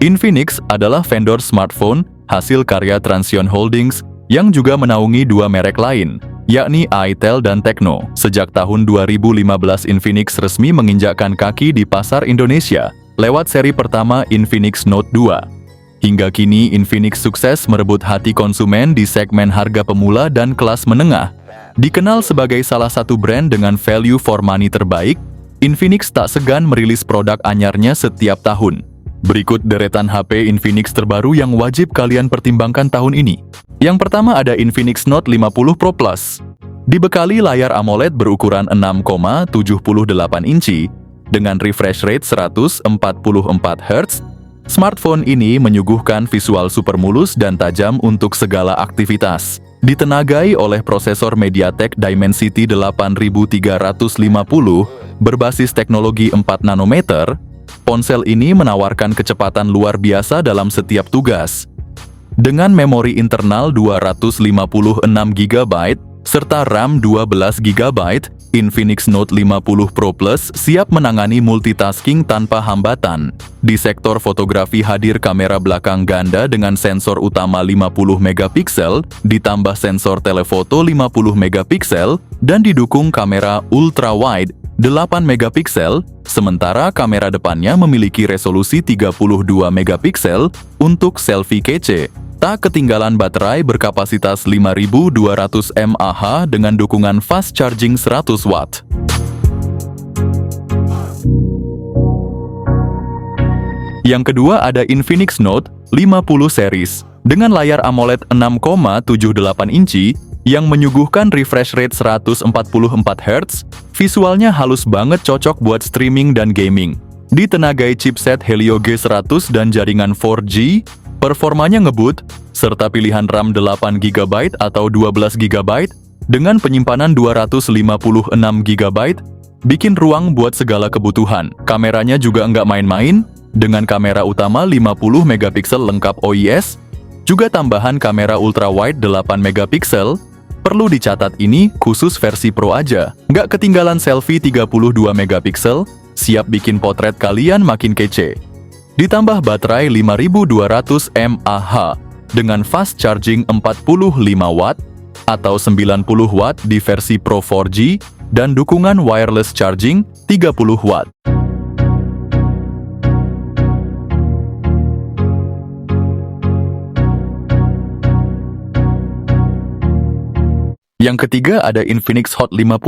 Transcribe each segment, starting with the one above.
Infinix adalah vendor smartphone hasil karya Transsion Holdings yang juga menaungi dua merek lain, yakni Itel dan Tecno. Sejak tahun 2015 Infinix resmi menginjakkan kaki di pasar Indonesia lewat seri pertama Infinix Note 2. Hingga kini Infinix sukses merebut hati konsumen di segmen harga pemula dan kelas menengah. Dikenal sebagai salah satu brand dengan value for money terbaik, Infinix tak segan merilis produk anyarnya setiap tahun. Berikut deretan HP Infinix terbaru yang wajib kalian pertimbangkan tahun ini. Yang pertama ada Infinix Note 50 Pro Plus. Dibekali layar AMOLED berukuran 6,78 inci dengan refresh rate 144 Hz, smartphone ini menyuguhkan visual super mulus dan tajam untuk segala aktivitas. Ditenagai oleh prosesor MediaTek Dimensity 8350 berbasis teknologi 4 nanometer, ponsel ini menawarkan kecepatan luar biasa dalam setiap tugas. Dengan memori internal 256 GB serta RAM 12 GB, Infinix Note 50 Pro Plus siap menangani multitasking tanpa hambatan. Di sektor fotografi hadir kamera belakang ganda dengan sensor utama 50 MP, ditambah sensor telefoto 50 MP, dan didukung kamera ultra-wide 8 MP, sementara kamera depannya memiliki resolusi 32 MP untuk selfie kece. Tak ketinggalan baterai berkapasitas 5200 mAh dengan dukungan fast charging 100 Watt. Yang kedua ada Infinix Note 50 series dengan layar AMOLED 6,78 inci yang menyuguhkan refresh rate 144 Hz, visualnya halus banget, cocok buat streaming dan gaming. Ditenagai chipset Helio G100 dan jaringan 4G, performanya ngebut, serta pilihan RAM 8 GB atau 12 GB dengan penyimpanan 256 GB, bikin ruang buat segala kebutuhan. Kameranya juga nggak main-main, dengan kamera utama 50 MP lengkap OIS, juga tambahan kamera ultra-wide 8 MP. Perlu dicatat ini khusus versi Pro aja. Nggak ketinggalan selfie 32 MP, siap bikin potret kalian makin kece. Ditambah baterai 5200 mAh dengan fast charging 45 Watt atau 90 Watt di versi Pro 4G dan dukungan wireless charging 30 Watt. Yang ketiga ada Infinix Hot 50.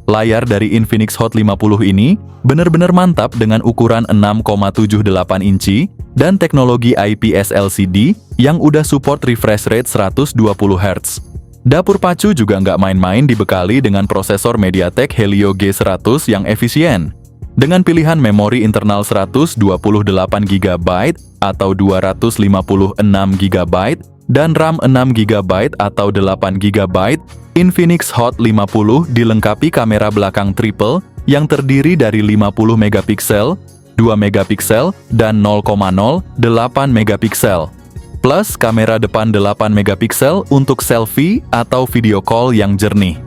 Layar dari Infinix Hot 50 ini benar-benar mantap dengan ukuran 6,78 inci dan teknologi IPS LCD yang udah support refresh rate 120 Hz. Dapur pacu juga nggak main-main, dibekali dengan prosesor MediaTek Helio G100 yang efisien. Dengan pilihan memori internal 128 GB atau 256 GB dan RAM 6 GB atau 8 GB, Infinix Hot 50 dilengkapi kamera belakang triple yang terdiri dari 50 MP, 2 MP, dan 0,08 MP, plus kamera depan 8 MP untuk selfie atau video call yang jernih.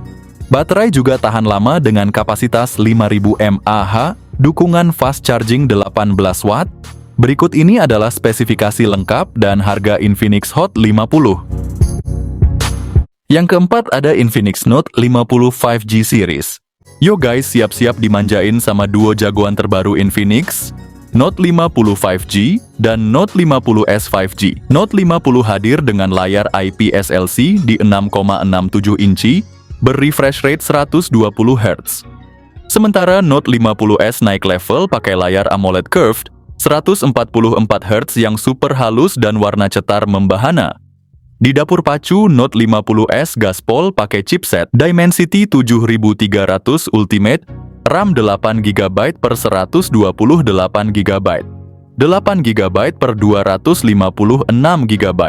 Baterai juga tahan lama dengan kapasitas 5000 mAh, dukungan fast charging 18 Watt. Berikut ini adalah spesifikasi lengkap dan harga Infinix Hot 50. Yang keempat ada Infinix Note 50 5G series. Yo guys, siap-siap dimanjain sama duo jagoan terbaru Infinix, Note 50 5G dan Note 50S 5G. Note 50 hadir dengan layar IPS LC di 6,67 inci, ber-refresh rate 120 Hz. Sementara Note 50S naik level pakai layar AMOLED curved 144 Hz yang super halus dan warna cetar membahana. Di dapur pacu, Note 50S gaspol pakai chipset Dimensity 7300 Ultimate, RAM 8 GB per 128 GB, 8 GB per 256 GB,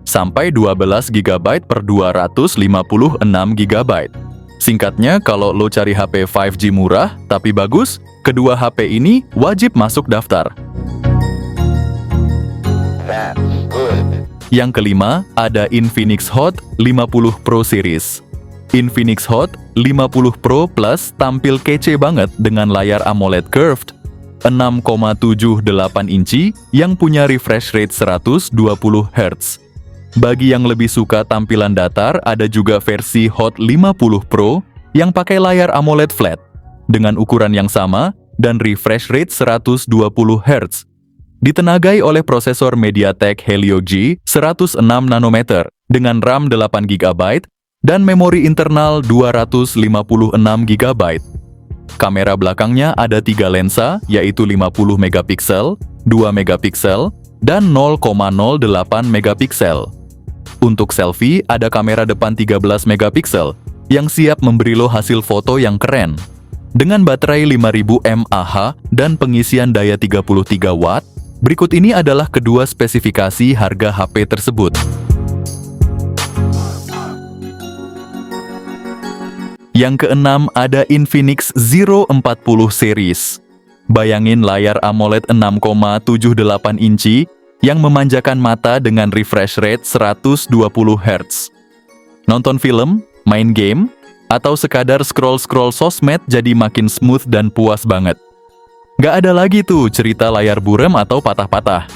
sampai 12 GB per 256 GB. Singkatnya, kalau lo cari HP 5G murah tapi bagus, kedua HP ini wajib masuk daftar. Yang kelima, ada Infinix Hot 50 Pro Series. Infinix Hot 50 Pro Plus tampil kece banget dengan layar AMOLED curved, 6,78 inci yang punya refresh rate 120 Hz. Bagi yang lebih suka tampilan datar, ada juga versi Hot 50 Pro yang pakai layar AMOLED flat dengan ukuran yang sama dan refresh rate 120 Hz. Ditenagai oleh prosesor MediaTek Helio G106 nanometer dengan RAM 8 GB dan memori internal 256 GB. Kamera belakangnya ada 3 lensa, yaitu 50 megapiksel, 2 megapiksel, dan 0,08 megapiksel. Untuk selfie, ada kamera depan 13 megapiksel yang siap memberi lo hasil foto yang keren. Dengan baterai 5000 mAh dan pengisian daya 33 Watt, berikut ini adalah kedua spesifikasi harga HP tersebut. Yang keenam ada Infinix Zero 40 series. Bayangin layar AMOLED 6,78 inci yang memanjakan mata dengan refresh rate 120 Hz. Nonton film, main game, atau sekadar scroll-scroll sosmed jadi makin smooth dan puas banget. Gak ada lagi tuh cerita layar buram atau patah-patah.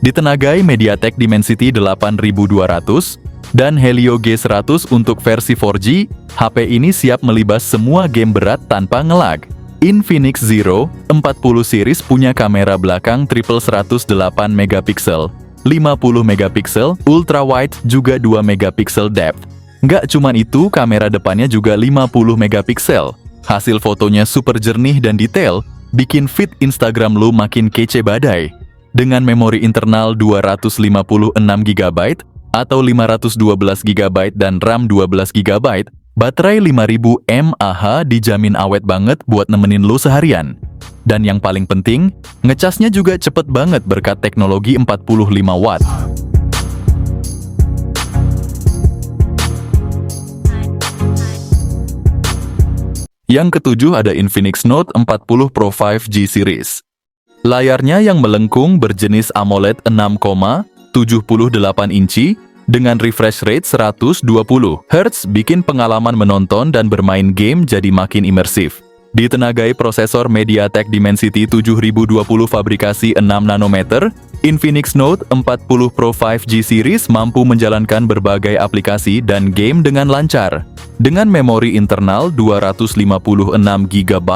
Ditenagai MediaTek Dimensity 8200 dan Helio G100 untuk versi 4G, HP ini siap melibas semua game berat tanpa ngelag. Infinix Zero 40 series punya kamera belakang triple 108 megapiksel, 50 megapiksel, ultra wide, juga 2 megapiksel depth. Nggak cuman itu, kamera depannya juga 50 megapiksel. Hasil fotonya super jernih dan detail, bikin feed Instagram lu makin kece badai. Dengan memori internal 256 GB atau 512 GB dan RAM 12 GB, baterai 5000 mAh dijamin awet banget buat nemenin lu seharian. Dan yang paling penting, ngecasnya juga cepet banget berkat teknologi 45 Watt. Yang ketujuh ada Infinix Note 40 Pro 5G series. Layarnya yang melengkung berjenis AMOLED 6,78 inci dengan refresh rate 120 Hz bikin pengalaman menonton dan bermain game jadi makin imersif. Ditenagai prosesor MediaTek Dimensity 7020 fabrikasi 6 nanometer, Infinix Note 40 Pro 5G series mampu menjalankan berbagai aplikasi dan game dengan lancar. Dengan memori internal 256 GB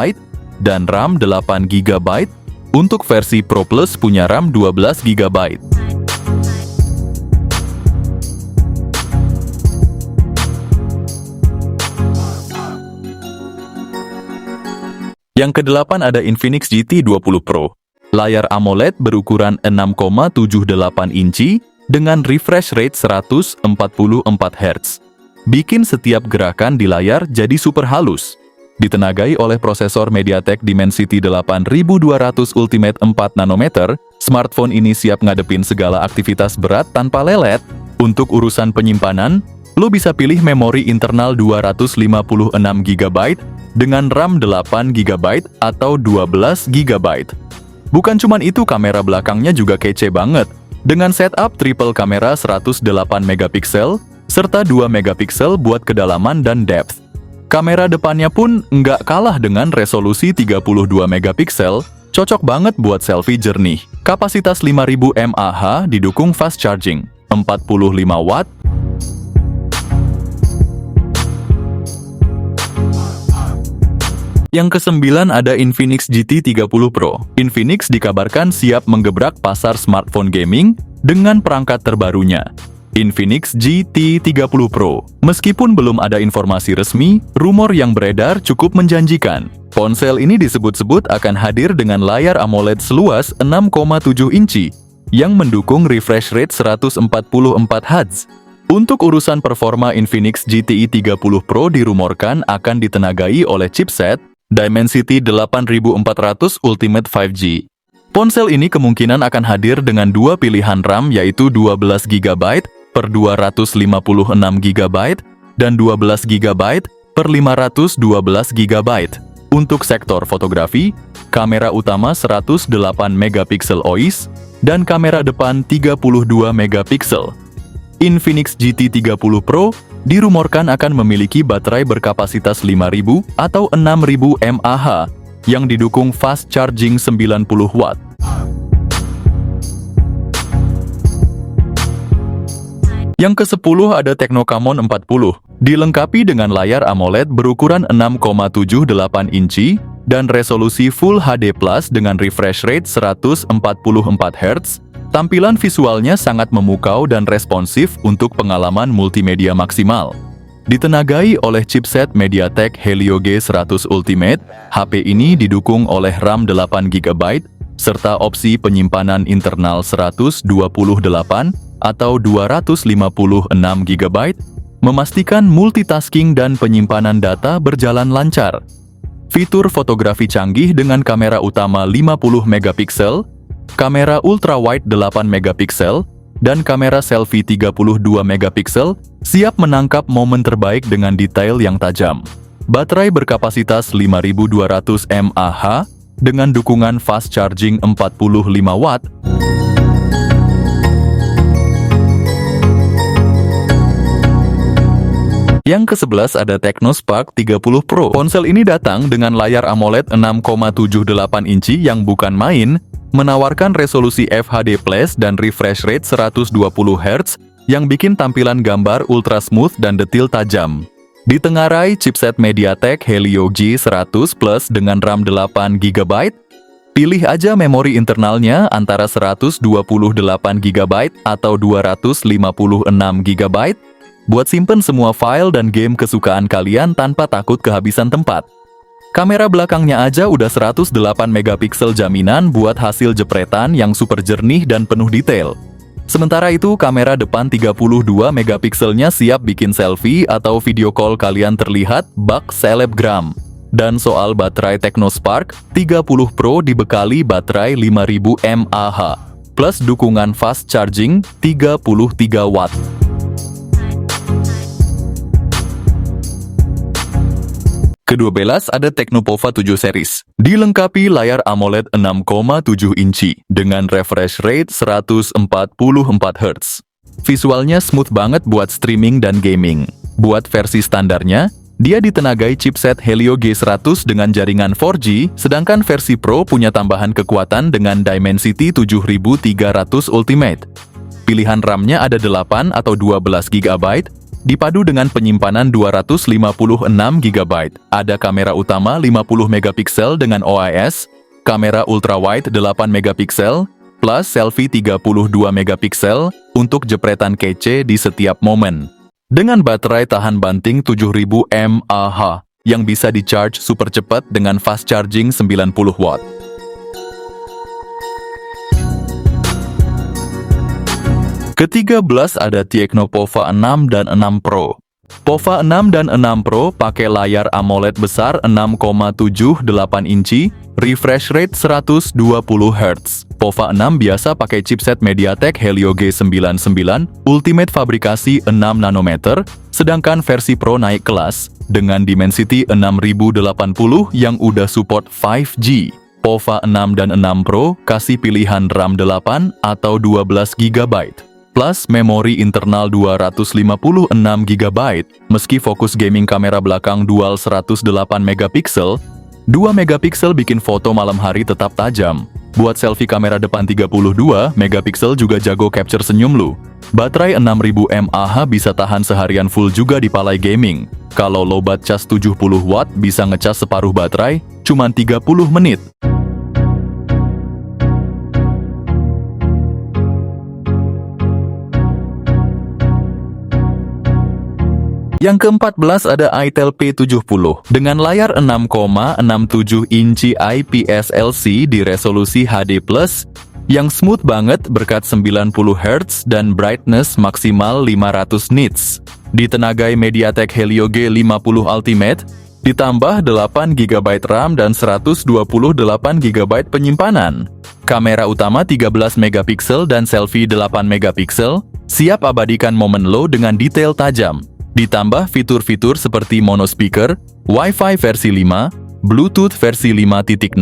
dan RAM 8 GB, untuk versi Pro Plus punya RAM 12 GB. Yang kedelapan ada Infinix GT 20 Pro. Layar AMOLED berukuran 6,78 inci dengan refresh rate 144 Hz. Bikin setiap gerakan di layar jadi super halus. Ditenagai oleh prosesor MediaTek Dimensity 8200 Ultimate 4 nanometer, smartphone ini siap ngadepin segala aktivitas berat tanpa lelet. Untuk urusan penyimpanan, lo bisa pilih memori internal 256 GB dengan RAM 8 GB atau 12 GB. Bukan cuman itu, kamera belakangnya juga kece banget dengan setup triple kamera 108 megapiksel serta 2 megapiksel buat kedalaman dan depth. Kamera depannya pun nggak kalah dengan resolusi 32 megapiksel, cocok banget buat selfie jernih. Kapasitas 5000 mAh didukung fast charging, 45 Watt. Yang kesembilan ada Infinix GT 30 Pro. Infinix dikabarkan siap menggebrak pasar smartphone gaming dengan perangkat terbarunya, Infinix GT 30 Pro. Meskipun belum ada informasi resmi, rumor yang beredar cukup menjanjikan. Ponsel ini disebut-sebut akan hadir dengan layar AMOLED seluas 6,7 inci yang mendukung refresh rate 144 Hz. Untuk urusan performa, Infinix GTI 30 Pro dirumorkan akan ditenagai oleh chipset Dimensity 8400 Ultimate 5G. Ponsel ini kemungkinan akan hadir dengan dua pilihan RAM, yaitu 12 GB per 256 GB dan 12 GB per 512 GB. Untuk sektor fotografi, kamera utama 108 megapiksel OIS dan kamera depan 32 megapiksel. Infinix GT 30 Pro dirumorkan akan memiliki baterai berkapasitas 5000 atau 6000 mAh yang didukung fast charging 90 watt. Yang ke-10 ada Tecno Camon 40, dilengkapi dengan layar AMOLED berukuran 6,78 inci dan resolusi Full HD Plus dengan refresh rate 144 Hz. Tampilan visualnya sangat memukau dan responsif untuk pengalaman multimedia maksimal. Ditenagai oleh chipset MediaTek Helio G100 Ultimate, HP ini didukung oleh RAM 8GB serta opsi penyimpanan internal 128 atau 256GB, memastikan multitasking dan penyimpanan data berjalan lancar. Fitur fotografi canggih dengan kamera utama 50MP, kamera ultrawide 8MP, dan kamera selfie 32MP siap menangkap momen terbaik dengan detail yang tajam. Baterai berkapasitas 5200 mAh dengan dukungan fast charging 45 watt. Yang ke-11 ada Tecno Spark 30 Pro. Ponsel ini datang dengan layar AMOLED 6,78 inci yang bukan main, menawarkan resolusi FHD+ dan refresh rate 120 Hz yang bikin tampilan gambar ultra smooth dan detil tajam. Ditengarai chipset MediaTek Helio G100 Plus dengan RAM 8GB. Pilih aja memori internalnya antara 128GB atau 256GB. Buat simpen semua file dan game kesukaan kalian tanpa takut kehabisan tempat. Kamera belakangnya aja udah 108MP jaminan buat hasil jepretan yang super jernih dan penuh detail. Sementara itu, kamera depan 32MP-nya siap bikin selfie atau video call kalian terlihat bak selebgram. Dan soal baterai Tecno Spark 30 Pro dibekali baterai 5000 mAh plus dukungan fast charging 33 watt. Ke-12 ada Tecno Pova 7 series, dilengkapi layar AMOLED 6,7 inci dengan refresh rate 144 Hz. Visualnya smooth banget buat streaming dan gaming. Buat versi standarnya, dia ditenagai chipset Helio G100 dengan jaringan 4G, sedangkan versi Pro punya tambahan kekuatan dengan Dimensity 7300 Ultimate. Pilihan RAM-nya ada 8 atau 12GB, dipadu dengan penyimpanan 256GB. Ada kamera utama 50MP dengan OIS, kamera ultrawide 8MP, plus selfie 32MP untuk jepretan kece di setiap momen. Dengan baterai tahan banting 7000 mAh yang bisa di-charge super cepat dengan fast charging 90 watt. Ke-13 ada Tecno Pova 6 dan 6 Pro. Pova 6 dan 6 Pro pakai layar AMOLED besar 6,78 inci, refresh rate 120 Hz. Pova 6 biasa pakai chipset MediaTek Helio G99 Ultimate fabrikasi 6 nanometer, sedangkan versi Pro naik kelas dengan Dimensity 6080 yang udah support 5G. Pova 6 dan 6 Pro kasih pilihan RAM 8 atau 12GB. Plus memori internal 256GB. Meski fokus gaming kamera belakang dual 108MP, 2MP bikin foto malam hari tetap tajam. Buat selfie kamera depan 32MP juga jago capture senyum lu. Baterai 6000 mAh bisa tahan seharian full juga di palai gaming. Kalau lobat cas 70W bisa ngecas separuh baterai, cuman 30 menit. Yang ke-14 ada itel P70 dengan layar 6,67 inci IPS LC di resolusi HD+, yang smooth banget berkat 90 Hz dan brightness maksimal 500 nits. Ditenagai MediaTek Helio G50 Ultimate, ditambah 8GB RAM dan 128GB penyimpanan. Kamera utama 13MP dan selfie 8MP, siap abadikan momen lo dengan detail tajam. Ditambah fitur-fitur seperti mono speaker, Wi-Fi versi 5, Bluetooth versi 5.0,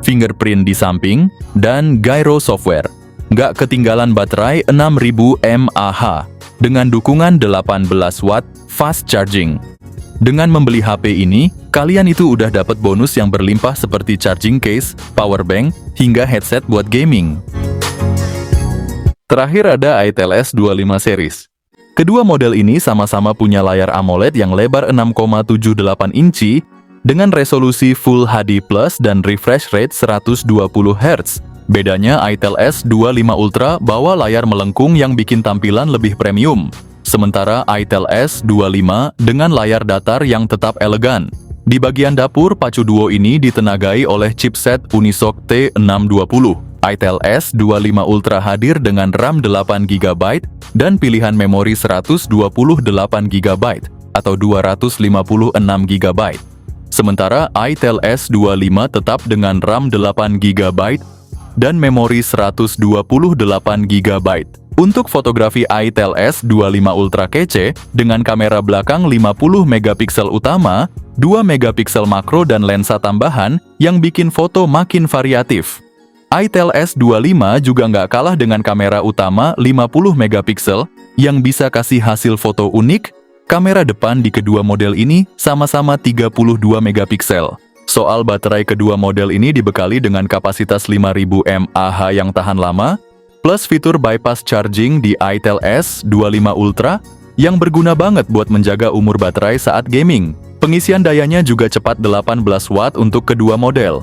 fingerprint di samping, dan gyro software. Nggak ketinggalan baterai 6000 mAh dengan dukungan 18 watt fast charging. Dengan membeli HP ini, kalian itu udah dapat bonus yang berlimpah seperti charging case, power bank, hingga headset buat gaming. Terakhir ada ITEL S25 series. Kedua model ini sama-sama punya layar AMOLED yang lebar 6,78 inci dengan resolusi Full HD Plus dan refresh rate 120 Hz. Bedanya ITEL S25 Ultra bawa layar melengkung yang bikin tampilan lebih premium. Sementara ITEL S25 dengan layar datar yang tetap elegan. Di bagian dapur, pacu duo ini ditenagai oleh chipset Unisoc T620. ITEL S25 Ultra hadir dengan RAM 8GB dan pilihan memori 128GB atau 256GB. Sementara ITEL S25 tetap dengan RAM 8GB dan memori 128GB. Untuk fotografi ITEL S25 Ultra kece dengan kamera belakang 50MP utama, 2MP makro dan lensa tambahan yang bikin foto makin variatif. ITEL S25 juga nggak kalah dengan kamera utama 50MP yang bisa kasih hasil foto unik. Kamera depan di kedua model ini sama-sama 32MP. Soal baterai kedua model ini dibekali dengan kapasitas 5000 mAh yang tahan lama, plus fitur bypass charging di ITEL S25 Ultra yang berguna banget buat menjaga umur baterai saat gaming. Pengisian dayanya juga cepat 18 Watt untuk kedua model.